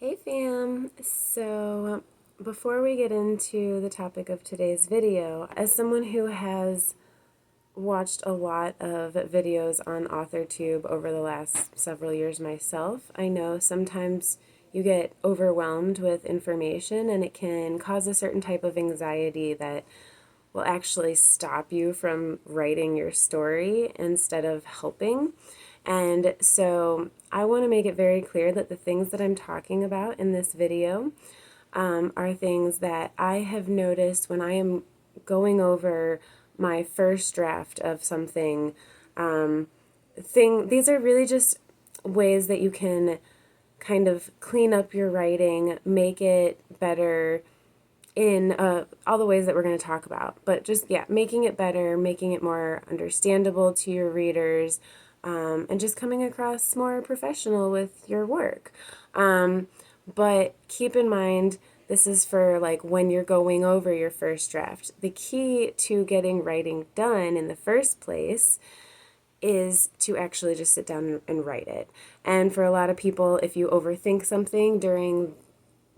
Hey fam! So before we get into the topic of today's video, as someone who has watched a lot of videos on authortube over the last several years myself, I know sometimes you get overwhelmed with information and it can cause a certain type of anxiety that will actually stop you from writing your story instead of helping. And so I want to make it very clear that the things that I'm talking about in this video are things that I have noticed when I am going over my first draft of something. These are really just ways that you can kind of clean up your writing, make it better in all the ways that we're going to talk about. But just, yeah, making it better, making it more understandable to your readers, and just coming across more professional with your work. But keep in mind, this is for like when you're going over your first draft. The key to getting writing done in the first place is to actually just sit down and write it. And for a lot of people, if you overthink something during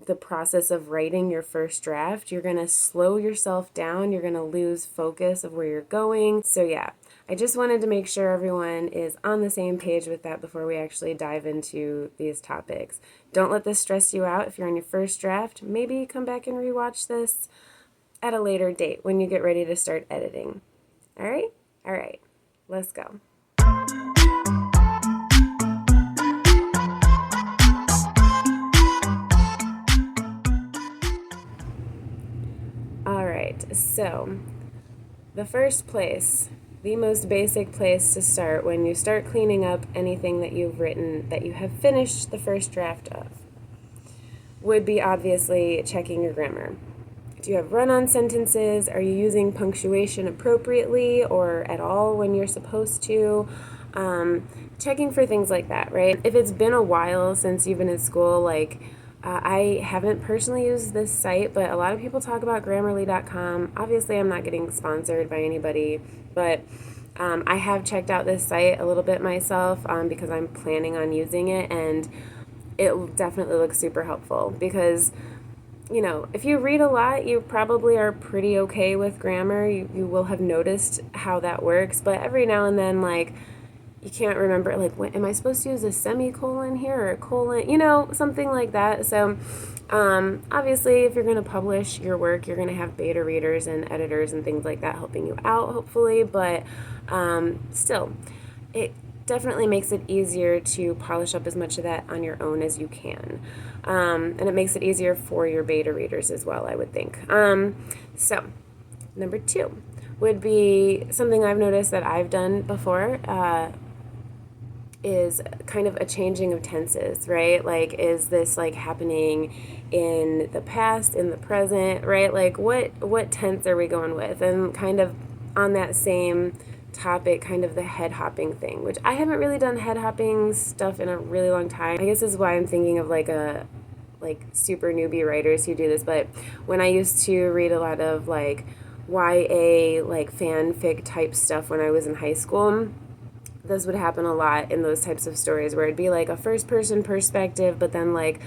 the process of writing your first draft, you're going to slow yourself down. You're going to lose focus of where you're going. So yeah, I just wanted to make sure everyone is on the same page with that before we actually dive into these topics. Don't let this stress you out if you're on your first draft. Maybe come back and rewatch this at a later date when you get ready to start editing. All right? All right. Let's go. All right. So, the first place, the most basic place to start when you start cleaning up anything that you've written that you have finished the first draft of, would be obviously checking your grammar. Do you have run-on sentences? Are you using punctuation appropriately or at all when you're supposed to? Checking for things like that, right? If it's been a while since you've been in school, like I haven't personally used this site, but a lot of people talk about Grammarly.com. Obviously, I'm not getting sponsored by anybody, but I have checked out this site a little bit myself because I'm planning on using it, and it definitely looks super helpful because, you know, if you read a lot, you probably are pretty okay with grammar. You will have noticed how that works, but every now and then, like, you can't remember, like, when, am I supposed to use a semicolon here or a colon? You know, something like that. So, obviously, if you're going to publish your work, you're going to have beta readers and editors and things like that helping you out, hopefully. But still, it definitely makes it easier to polish up as much of that on your own as you can. And it makes it easier for your beta readers as well, I would think. So, number 2 would be something I've noticed that I've done before. Is kind of a changing of tenses, right? Like, is this like happening in the past, in the present, right? Like, what tense are we going with? And kind of on that same topic, kind of the head hopping thing, which I haven't really done head hopping stuff in a really long time. I guess this is why I'm thinking of like super newbie writers who do this. But when I used to read a lot of like YA, like fanfic type stuff when I was in high school, this would happen a lot in those types of stories where it'd be like a first person perspective, but then like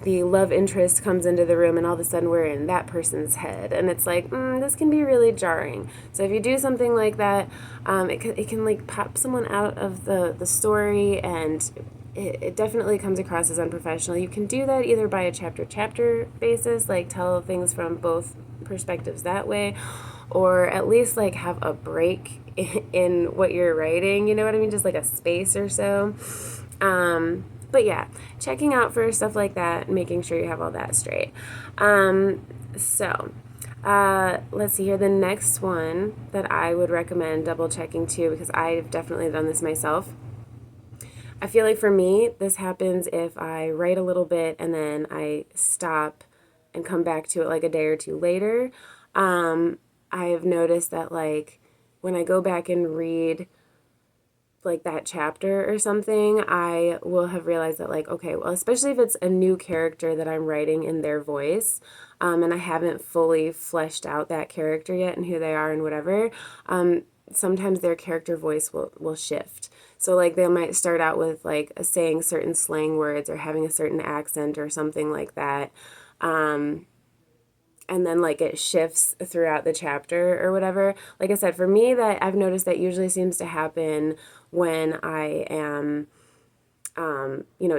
the love interest comes into the room and all of a sudden we're in that person's head, and it's like, this can be really jarring. So if you do something like that, it can like pop someone out of the story, and it definitely comes across as unprofessional. You can do that either by a chapter basis, like tell things from both perspectives that way, or at least like have a break in what you're writing, you know what I mean? Just like a space or so. But yeah, checking out for stuff like that, making sure you have all that straight. Let's see here. The next one that I would recommend double checking too, because I've definitely done this myself. I feel like for me, this happens if I write a little bit and then I stop and come back to it like a day or two later. I have noticed that like when I go back and read like that chapter or something, I will have realized that like, okay, well, especially if it's a new character that I'm writing in their voice, and I haven't fully fleshed out that character yet and who they are and whatever, sometimes their character voice will shift. So like they might start out with like saying certain slang words or having a certain accent or something like that. And then like it shifts throughout the chapter or whatever. Like I said, for me, that I've noticed that usually seems to happen when I am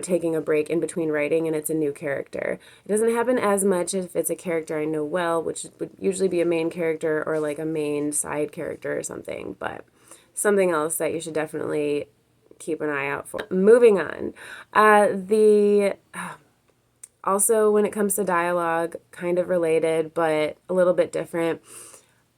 taking a break in between writing and it's a new character. It doesn't happen as much if it's a character I know well, which would usually be a main character or like a main side character or something, but something else that you should definitely keep an eye out for. Moving on. The Also, when it comes to dialogue, kind of related, but a little bit different.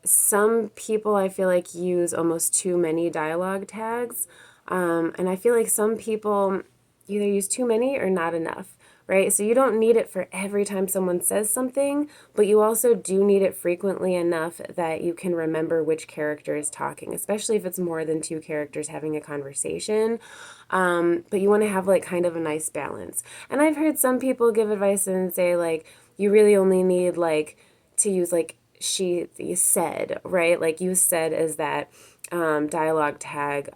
Some people I feel like use almost too many dialogue tags. And I feel like some people either use too many or not enough, right? So you don't need it for every time someone says something, but you also do need it frequently enough that you can remember which character is talking, especially if it's more than two characters having a conversation. But you want to have like kind of a nice balance. And I've heard some people give advice and say like you really only need like to use like she said, right? Like you said as that dialogue tag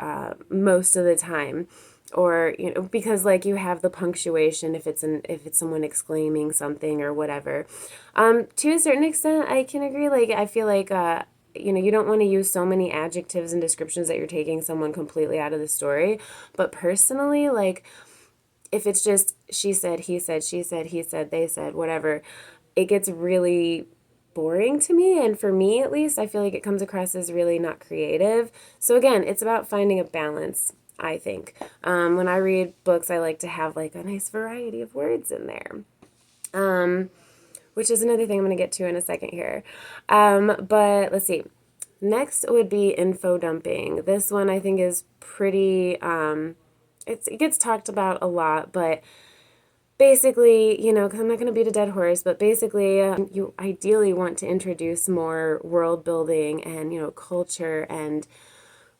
most of the time, or because like you have the punctuation if it's someone exclaiming something or whatever. To a certain extent, I can agree. Like I feel like you don't want to use so many adjectives and descriptions that you're taking someone completely out of the story. But personally, like if it's just she said, he said, she said, he said, they said, whatever, it gets really boring to me. And for me, at least, I feel like it comes across as really not creative. So again, it's about finding a balance, I think. When I read books, I like to have like a nice variety of words in there. Which is another thing I'm going to get to in a second here. But let's see. Next would be info dumping. This one I think is pretty, it gets talked about a lot, but basically, because I'm not going to beat a dead horse, but basically, you ideally want to introduce more world building and, culture and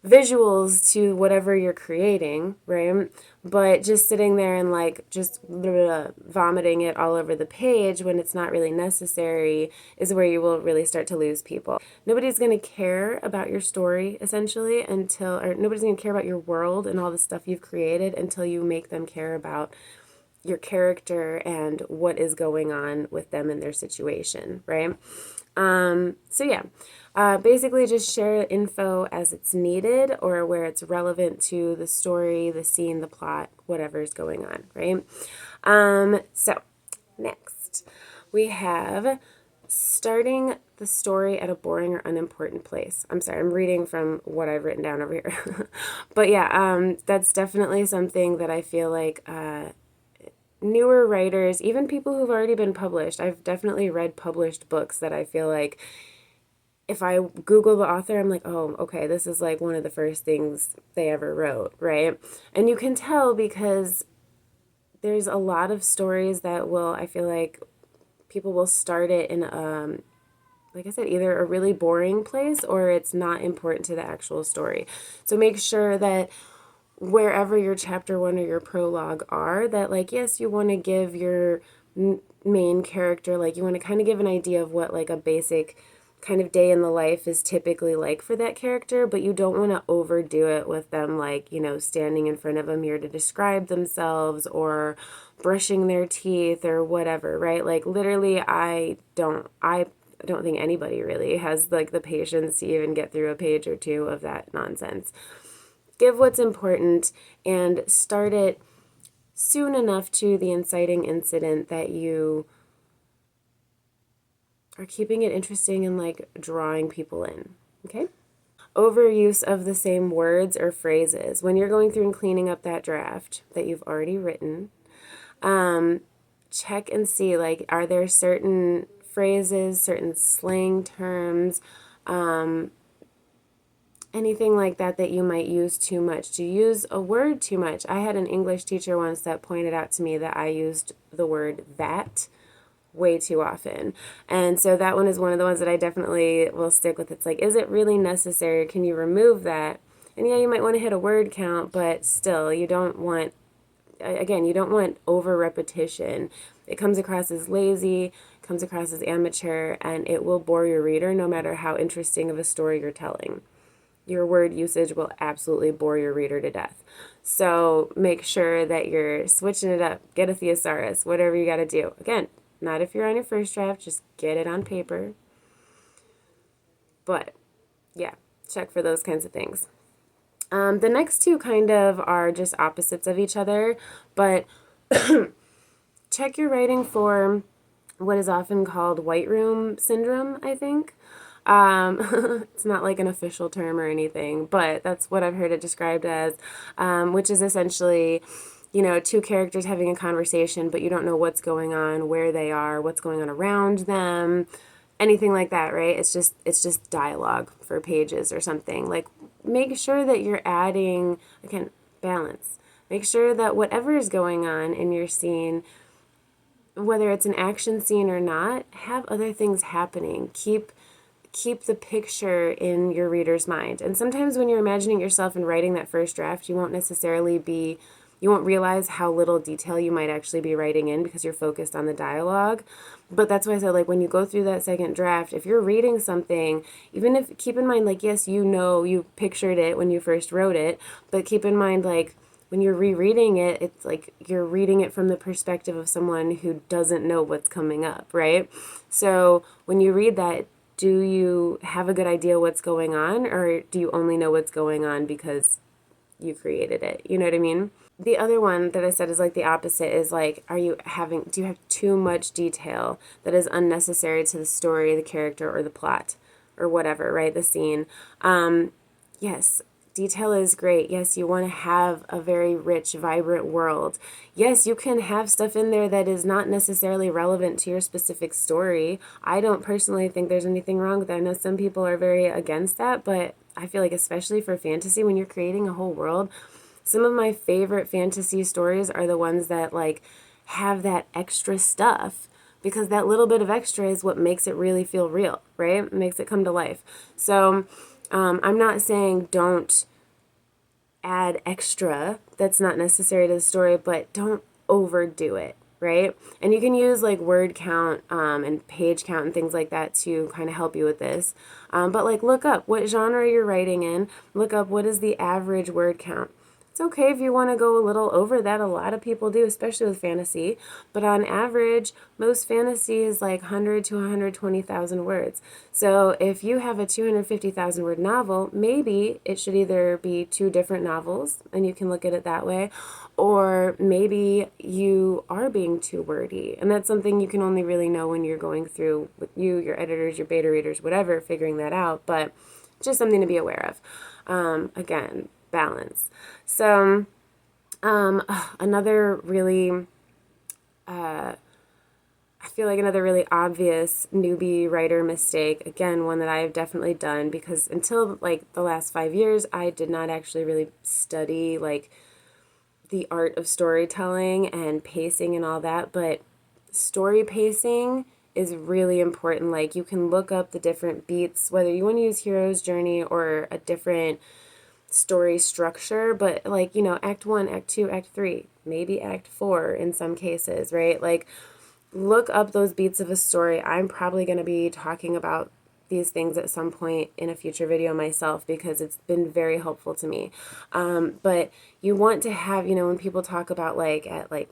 visuals to whatever you're creating, right? But just sitting there and like just vomiting it all over the page when it's not really necessary is where you will really start to lose people. Nobody's going to care about your story essentially or nobody's going to care about your world and all the stuff you've created until you make them care about your character and what is going on with them and their situation, right? So yeah, basically just share info as it's needed or where it's relevant to the story, the scene, the plot, whatever is going on, right? So next we have starting the story at a boring or unimportant place. I'm sorry, I'm reading from what I've written down over here. But yeah, that's definitely something that I feel like, newer writers, even people who've already been published. I've definitely read published books that I feel like if I Google the author, I'm like, oh, okay, this is like one of the first things they ever wrote, right? And you can tell because there's a lot of stories that I feel like people will start it in, like I said, either a really boring place or it's not important to the actual story. So make sure that wherever your chapter one or your prologue are, that like, yes, you want to give your main character, like you want to kind of give an idea of what like a basic kind of day in the life is typically like for that character, but you don't want to overdo it with them like, standing in front of a mirror to describe themselves or brushing their teeth or whatever, right? Like literally I don't think anybody really has like the patience to even get through a page or two of that nonsense. Give what's important and start it soon enough to the inciting incident that you are keeping it interesting and like drawing people in. Okay? Overuse of the same words or phrases. When you're going through and cleaning up that draft that you've already written, check and see like, are there certain phrases, certain slang terms, anything like that that you might use too much. To use a word too much. I had an English teacher once that pointed out to me that I used the word that way too often. And so that one is one of the ones that I definitely will stick with. It's like, is it really necessary? Can you remove that? And yeah, you might want to hit a word count, but still, you don't want over repetition. It comes across as lazy, comes across as amateur, and it will bore your reader no matter how interesting of a story you're telling. your word usage will absolutely bore your reader to death. So make sure that you're switching it up. Get a thesaurus, whatever you got to do. Again, not if you're on your first draft, just get it on paper. But yeah, check for those kinds of things. The next two kind of are just opposites of each other, but check your writing for what is often called white room syndrome, I think. It's not like an official term or anything, but that's what I've heard it described as, which is essentially, two characters having a conversation, but you don't know what's going on, where they are, what's going on around them, anything like that, right? It's just dialogue for pages or something. Like, make sure that you're adding, again, balance. Make sure that whatever is going on in your scene, whether it's an action scene or not, have other things happening. Keep the picture in your reader's mind. And sometimes when you're imagining yourself and writing that first draft, you won't realize how little detail you might actually be writing in because you're focused on the dialogue. But that's why I said, like, when you go through that second draft, if you're reading something, even if, keep in mind, like, yes, you pictured it when you first wrote it, but keep in mind, like, when you're rereading it, it's like you're reading it from the perspective of someone who doesn't know what's coming up, right? So when you read that, do you have a good idea what's going on, or do you only know what's going on because you created it? You know what I mean? The other one that I said is like the opposite is like, do you have too much detail that is unnecessary to the story, the character, or the plot, or whatever, right? The scene. Yes, detail is great. Yes, you want to have a very rich, vibrant world. Yes, you can have stuff in there that is not necessarily relevant to your specific story. I don't personally think there's anything wrong with that. I know some people are very against that, but I feel like especially for fantasy, when you're creating a whole world, some of my favorite fantasy stories are the ones that like have that extra stuff, because that little bit of extra is what makes it really feel real, right? It makes it come to life. So I'm not saying don't add extra that's not necessary to the story, but don't overdo it, right? And you can use like word count and page count and things like that to kind of help you with this. But like look up what genre you're writing in, look up what is the average word count. It's okay if you want to go a little over that. A lot of people do, especially with fantasy. But on average, most fantasy is like 100 to 120,000 words. So if you have a 250,000 word novel, maybe it should either be two different novels, and you can look at it that way, or maybe you are being too wordy. And that's something you can only really know when you're going through with your editors, your beta readers, whatever, figuring that out. But just something to be aware of. Again, balance. So another really I feel like another really obvious newbie writer mistake, again, one that I've definitely done, because until like the last 5 years, I did not actually really study like the art of storytelling and pacing and all that, but story pacing is really important. Like you can look up the different beats, whether you want to use hero's journey or a different story structure, but like, act 1, act 2, act 3, maybe act 4 in some cases, right? Like look up those beats of a story. I'm probably going to be talking about these things at some point in a future video myself, because it's been very helpful to me. But you want to have, when people talk about like at like,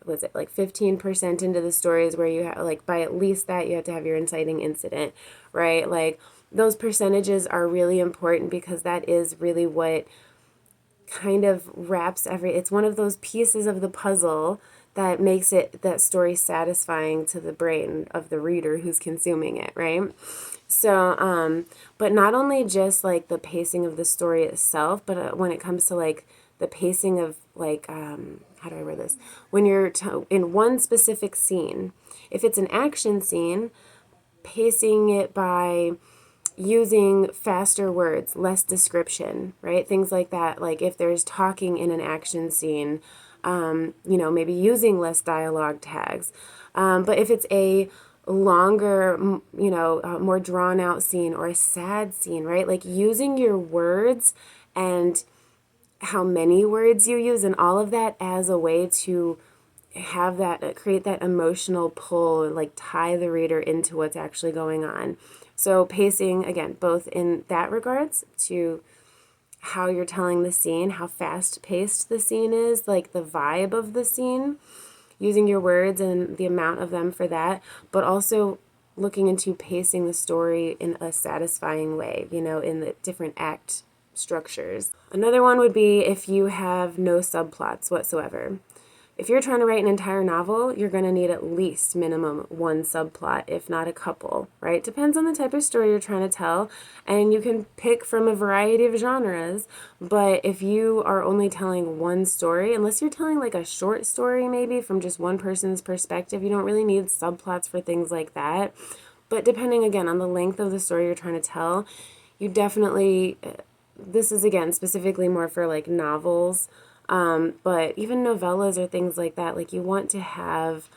was it like 15% into the stories where you have like by at least that you have to have your inciting incident, right? Like those percentages are really important, because that is really what kind of wraps it's one of those pieces of the puzzle that makes that story satisfying to the brain of the reader who's consuming it, right? So, but not only just like the pacing of the story itself, but when it comes to like the pacing of like, how do I word this? When you're in one specific scene, if it's an action scene, pacing it by using faster words, less description, right? Things like that. Like if there's talking in an action scene, maybe using less dialogue tags. But if it's a longer, more drawn out scene or a sad scene, right? Like using your words and how many words you use and all of that as a way to create that emotional pull and like tie the reader into what's actually going on. So pacing, again, both in that regards to how you're telling the scene, how fast paced the scene is, like the vibe of the scene, using your words and the amount of them for that, but also looking into pacing the story in a satisfying way, you know, in the different act structures. Another one would be if you have no subplots whatsoever. If you're trying to write an entire novel, you're going to need at least minimum one subplot, if not a couple, right? Depends on the type of story you're trying to tell, and you can pick from a variety of genres, but if you are only telling one story, unless you're telling like a short story maybe from just one person's perspective, you don't really need subplots for things like that. But depending again on the length of the story you're trying to tell, you definitely, this is again specifically more for like novels, but even novellas or things like that, like you want to have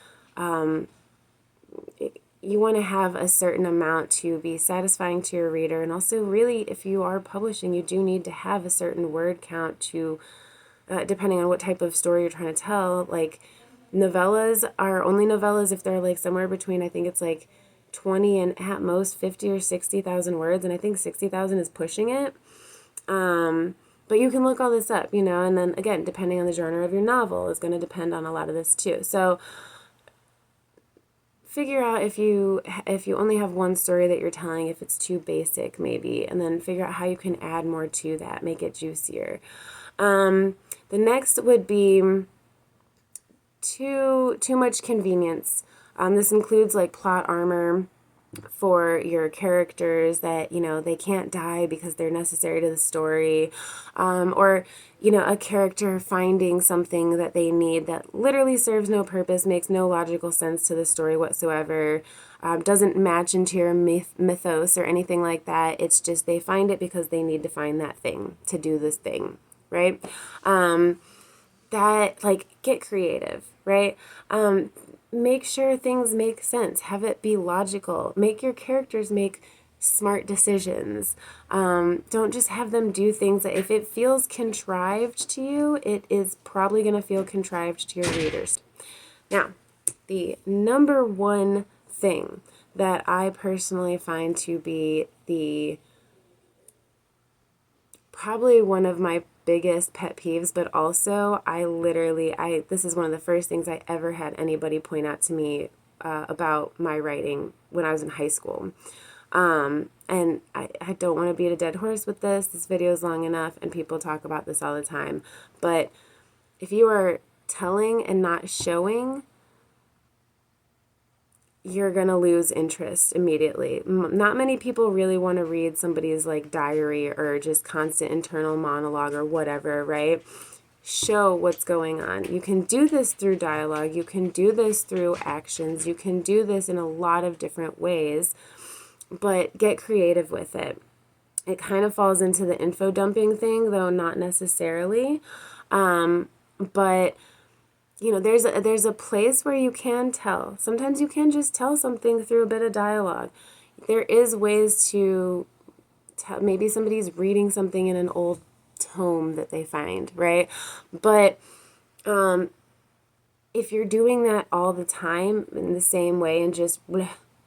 a certain amount to be satisfying to your reader. And also really, if you are publishing, you do need to have a certain word count to, depending on what type of story you're trying to tell. Like novellas are only novellas if they're like somewhere between, I think it's like 20 and at most 50 or 60,000 words. And I think 60,000 is pushing it. But you can look all this up, you know, and then again, depending on the genre of your novel is going to depend on a lot of this too. So figure out if you only have one story that you're telling, if it's too basic maybe, and then figure out how you can add more to that, make it juicier. The next would be too much convenience. This includes like plot armor for your characters that, you know, they can't die because they're necessary to the story, or, you know, a character finding something that they need that literally serves no purpose, makes no logical sense to the story whatsoever, doesn't match into your mythos or anything like that. It's just they find it because they need to find that thing to do this thing, right? That, like, get creative, right? Make sure things make sense. Have it be logical. Make your characters make smart decisions. Don't just have them do things that if it feels contrived to you, it is probably going to feel contrived to your readers. Now, the number one thing that I personally find to be probably one of my biggest pet peeves, but also this is one of the first things I ever had anybody point out to me about my writing when I was in high school. And I don't want to beat a dead horse with this. This video is long enough and people talk about this all the time. But if you are telling and not showing, you're going to lose interest immediately. Not many people really want to read somebody's like diary or just constant internal monologue or whatever, right? Show what's going on. You can do this through dialogue. You can do this through actions. You can do this in a lot of different ways, but get creative with it. It kind of falls into the info dumping thing, though not necessarily. But you know, there's a place where you can tell. Sometimes you can just tell something through a bit of dialogue. There is ways to tell. Maybe somebody's reading something in an old tome that they find, right? But if you're doing that all the time in the same way and just,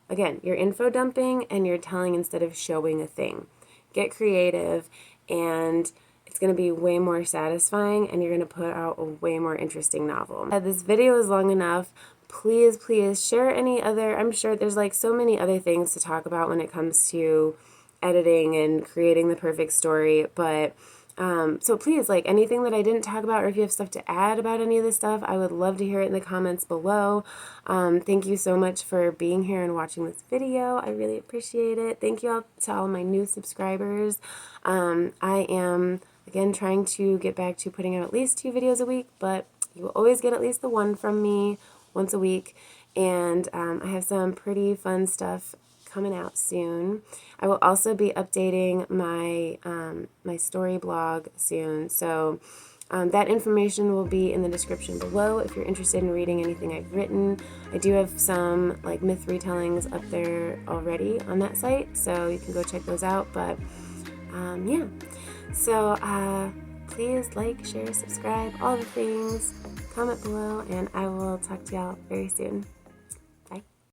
again, you're info dumping and you're telling instead of showing a thing. Get creative, and it's going to be way more satisfying, and you're going to put out a way more interesting novel. This video is long enough. Please, please share any other, I'm sure there's like so many other things to talk about when it comes to editing and creating the perfect story, but so please, like anything that I didn't talk about, or if you have stuff to add about any of this stuff, I would love to hear it in the comments below. Thank you so much for being here and watching this video. I really appreciate it. Thank you all to all my new subscribers. I am, again, trying to get back to putting out at least 2 videos a week, but you will always get at least the one from me once a week. And I have some pretty fun stuff coming out soon. I will also be updating my my story blog soon, so that information will be in the description below if you're interested in reading anything I've written. I do have some like myth retellings up there already on that site, so you can go check those out. But yeah, so please like, share, subscribe, all the things, comment below, and I will talk to y'all very soon.